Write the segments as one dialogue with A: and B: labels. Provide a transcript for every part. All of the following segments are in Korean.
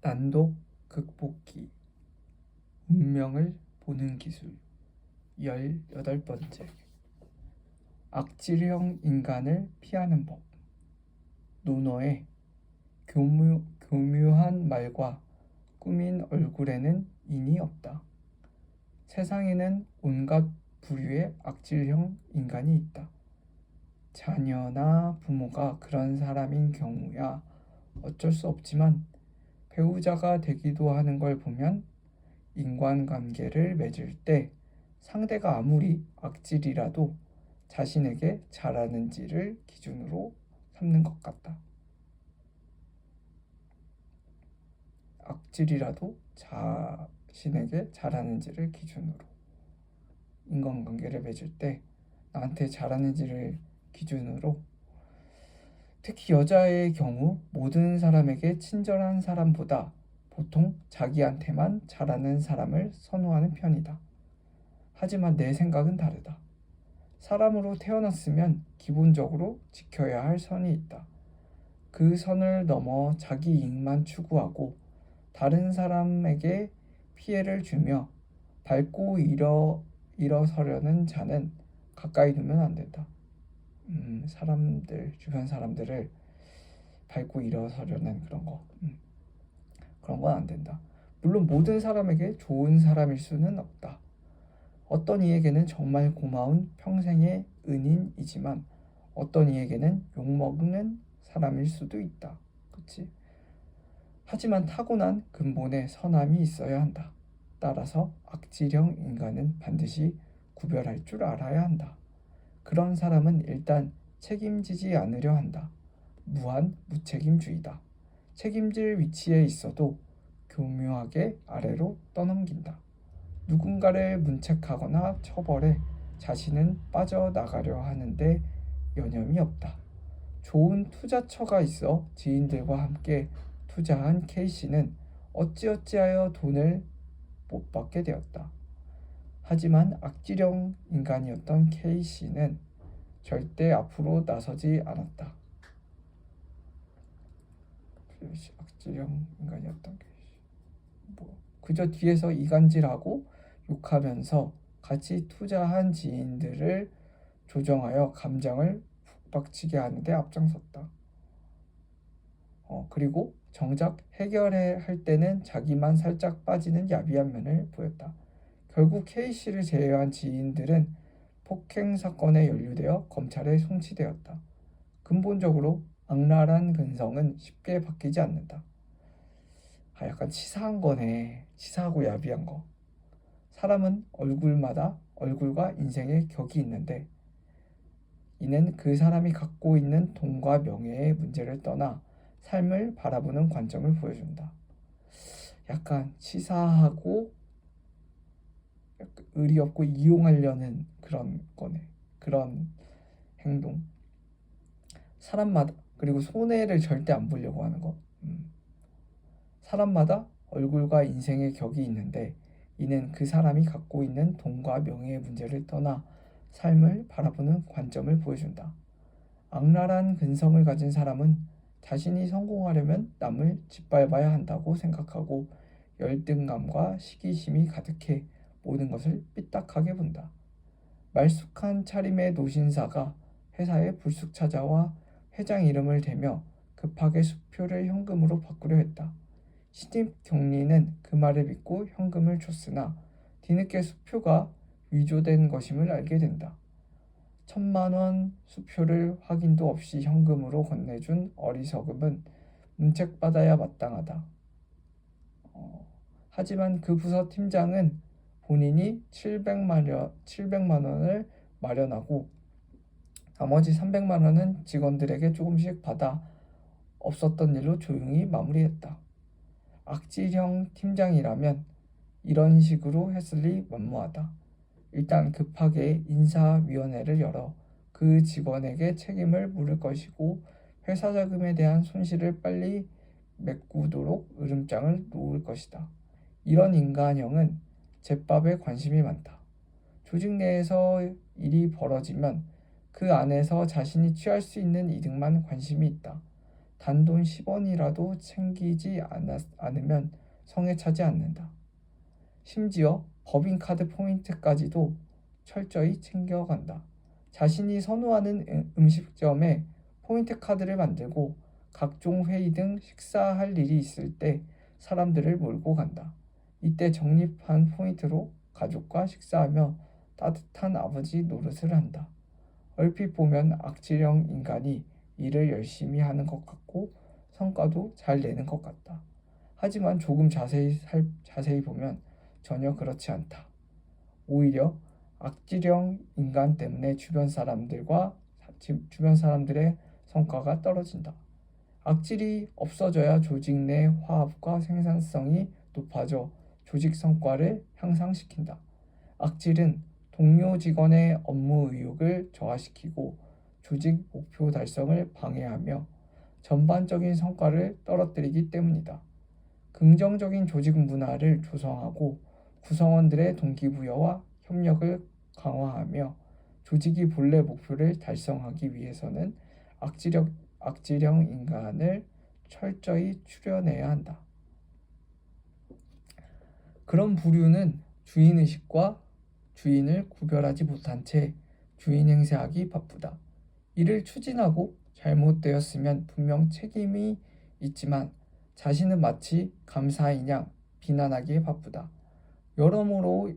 A: 난독 극복기 운명을 보는 기술 18번째 악질형 인간을 피하는 법 노노의 교묘한 말과 꾸민 얼굴에는 인이 없다. 세상에는 온갖 부류의 악질형 인간이 있다. 자녀나 부모가 그런 사람인 경우야 어쩔 수 없지만 배우자가 되기도 하는 걸 보면 인간관계를 맺을 때 상대가 아무리 악질이라도 자신에게 잘하는지를 기준으로 삼는 것 같다. 악질이라도 자신에게 잘하는지를 기준으로 인간관계를 맺을 때 나한테 잘하는지를 기준으로 특히 여자의 경우 모든 사람에게 친절한 사람보다 보통 자기한테만 잘하는 사람을 선호하는 편이다. 하지만 내 생각은 다르다. 사람으로 태어났으면 기본적으로 지켜야 할 선이 있다. 그 선을 넘어 자기 이익만 추구하고 다른 사람에게 피해를 주며 밟고 일어서려는 자는 가까이 두면 안 된다. 주변 사람들을 밟고 일어서려는 그런 건 안 된다. 물론 모든 사람에게 좋은 사람일 수는 없다. 어떤 이에게는 정말 고마운 평생의 은인이지만 어떤 이에게는 욕먹는 사람일 수도 있다. 그치? 하지만 타고난 근본의 선함이 있어야 한다. 따라서 악질형 인간은 반드시 구별할 줄 알아야 한다. 그런 사람은 일단 책임지지 않으려 한다. 무한 무책임주의다. 책임질 위치에 있어도 교묘하게 아래로 떠넘긴다. 누군가를 문책하거나 처벌해 자신은 빠져나가려 하는데 여념이 없다. 좋은 투자처가 있어 지인들과 함께 투자한 K씨는 어찌어찌하여 돈을 못 받게 되었다. 하지만 악질형 인간이었던 K씨는 절대 앞으로 나서지 않았다. 악질형 인간이었던 K씨. 그저 뒤에서 이간질하고 욕하면서 같이 투자한 지인들을 조정하여 감정을 북박치게 하는데 앞장섰다. 그리고 정작 해결해야 할 때는 자기만 살짝 빠지는 야비한 면을 보였다. 결국 K씨를 제외한 지인들은 폭행 사건에 연루되어 검찰에 송치되었다. 근본적으로 악랄한 근성은 쉽게 바뀌지 않는다. 약간 치사한 거네. 치사하고 야비한 거. 사람은 얼굴과 인생의 격이 있는데 이는 그 사람이 갖고 있는 돈과 명예의 문제를 떠나 삶을 바라보는 관점을 보여준다. 약간 치사하고 약간 의리 없고 이용하려는 그런 거네. 그런 행동. 사람마다 그리고 손해를 절대 안 보려고 하는 거. 사람마다 얼굴과 인생의 격이 있는데 이는 그 사람이 갖고 있는 돈과 명예의 문제를 떠나 삶을 바라보는 관점을 보여준다. 악랄한 근성을 가진 사람은 자신이 성공하려면 남을 짓밟아야 한다고 생각하고 열등감과 시기심이 가득해 모든 것을 삐딱하게 본다. 말쑥한 차림의 노신사가 회사에 불쑥 찾아와 회장 이름을 대며 급하게 수표를 현금으로 바꾸려 했다. 신입 경리는 그 말을 믿고 현금을 줬으나 뒤늦게 수표가 위조된 것임을 알게 된다. 1,000만 원 수표를 확인도 없이 현금으로 건네준 어리석음은 문책받아야 마땅하다. 하지만 그 부서 팀장은 본인이 700만 원을 마련하고 나머지 300만 원은 직원들에게 조금씩 받아 없었던 일로 조용히 마무리했다. 악질형 팀장이라면 이런 식으로 했을 리 만무하다. 일단 급하게 인사위원회를 열어 그 직원에게 책임을 물을 것이고 회사 자금에 대한 손실을 빨리 메꾸도록 으름장을 놓을 것이다. 이런 인간형은 제밥에 관심이 많다. 조직 내에서 일이 벌어지면 그 안에서 자신이 취할 수 있는 이득만 관심이 있다. 단돈 10원이라도 챙기지 않으면 성에 차지 않는다. 심지어 법인카드 포인트까지도 철저히 챙겨간다. 자신이 선호하는 음식점에 포인트 카드를 만들고 각종 회의 등 식사할 일이 있을 때 사람들을 몰고 간다. 이때 적립한 포인트로 가족과 식사하며 따뜻한 아버지 노릇을 한다. 얼핏 보면 악질형 인간이 일을 열심히 하는 것 같고 성과도 잘 내는 것 같다. 하지만 조금 자세히 보면 전혀 그렇지 않다. 오히려 악질형 인간 때문에 주변 사람들의 성과가 떨어진다. 악질이 없어져야 조직 내 화합과 생산성이 높아져 조직 성과를 향상시킨다. 악질은 동료 직원의 업무 의욕을 저하시키고 조직 목표 달성을 방해하며 전반적인 성과를 떨어뜨리기 때문이다. 긍정적인 조직 문화를 조성하고 구성원들의 동기부여와 협력을 강화하며 조직이 본래 목표를 달성하기 위해서는 악질형 인간을 철저히 추려내야 한다. 그런 부류는 주인의식과 주인을 구별하지 못한 채 주인 행세하기 바쁘다. 이를 추진하고 잘못되었으면 분명 책임이 있지만 자신은 마치 감사인 양 비난하기에 바쁘다. 여러모로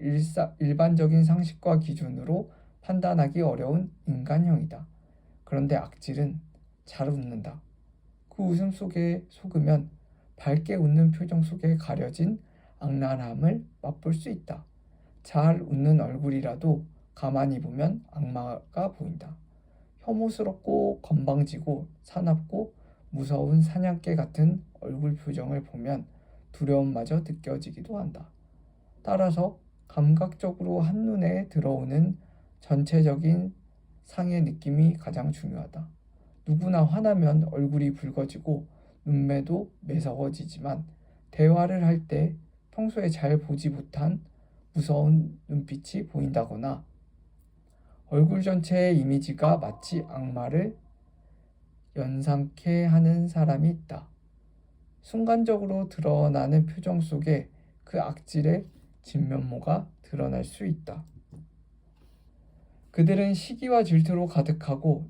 A: 일반적인 상식과 기준으로 판단하기 어려운 인간형이다. 그런데 악질은 잘 웃는다. 그 웃음 속에 속으면 밝게 웃는 표정 속에 가려진 악랄함을 맛볼 수 있다. 잘 웃는 얼굴이라도 가만히 보면 악마가 보인다. 혐오스럽고 건방지고 사납고 무서운 사냥개 같은 얼굴 표정을 보면 두려움마저 느껴지기도 한다. 따라서 감각적으로 한눈에 들어오는 전체적인 상의 느낌이 가장 중요하다. 누구나 화나면 얼굴이 붉어지고 눈매도 매서워지지만 대화를 할 때 평소에 잘 보지 못한 무서운 눈빛이 보인다거나 얼굴 전체의 이미지가 마치 악마를 연상케 하는 사람이 있다. 순간적으로 드러나는 표정 속에 그 악질의 진면모가 드러날 수 있다. 그들은 시기와 질투로 가득하고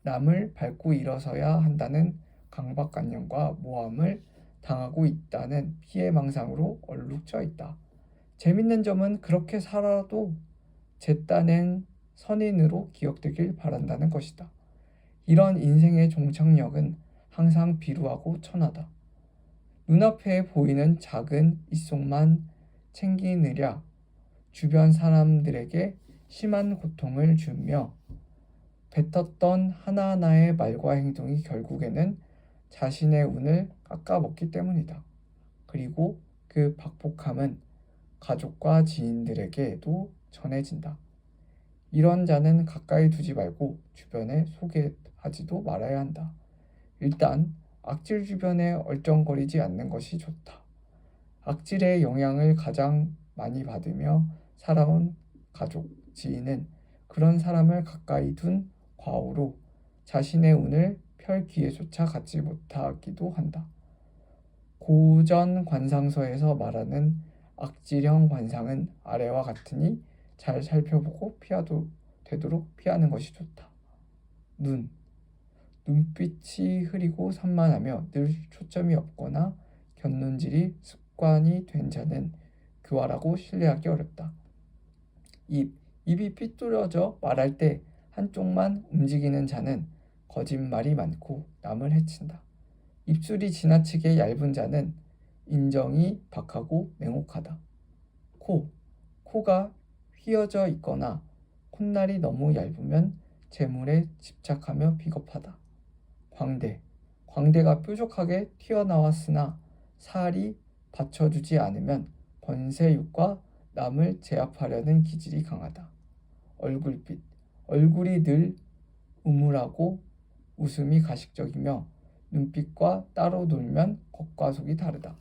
A: 남을 밟고 일어서야 한다는 강박관념과 모함을 당하고 있다는 피해망상으로 얼룩져 있다. 재밌는 점은 그렇게 살아도 제 딴엔 선인으로 기억되길 바란다는 것이다. 이런 인생의 종착역은 항상 비루하고 천하다. 눈앞에 보이는 작은 입속만 챙기느랴 주변 사람들에게 심한 고통을 주며 뱉었던 하나하나의 말과 행동이 결국에는 자신의 운을 깎아먹기 때문이다. 그리고 그 박복함은 가족과 지인들에게도 전해진다. 이런 자는 가까이 두지 말고 주변에 소개하지도 말아야 한다. 일단 악질 주변에 얼쩡거리지 않는 것이 좋다. 악질의 영향을 가장 많이 받으며 살아온 가족, 지인은 그런 사람을 가까이 둔 과오로 자신의 운을 펼 기회조차 갖지 못하기도 한다. 고전 관상서에서 말하는 악질형 관상은 아래와 같으니 잘 살펴보고 되도록 피하는 것이 좋다. 눈빛이 흐리고 산만하며 늘 초점이 없거나 곁눈질이 습관이 된 자는 교활하고 신뢰하기 어렵다. 입이 삐뚤어져 말할 때 한쪽만 움직이는 자는 거짓말이 많고 남을 해친다. 입술이 지나치게 얇은 자는 인정이 박하고 냉혹하다. 코가 휘어져 있거나 콧날이 너무 얇으면 재물에 집착하며 비겁하다. 광대가 뾰족하게 튀어나왔으나 살이 받쳐주지 않으면 권세욕과 남을 제압하려는 기질이 강하다. 얼굴이 늘 우물하고 웃음이 가식적이며 눈빛과 따로 놀면 겉과 속이 다르다.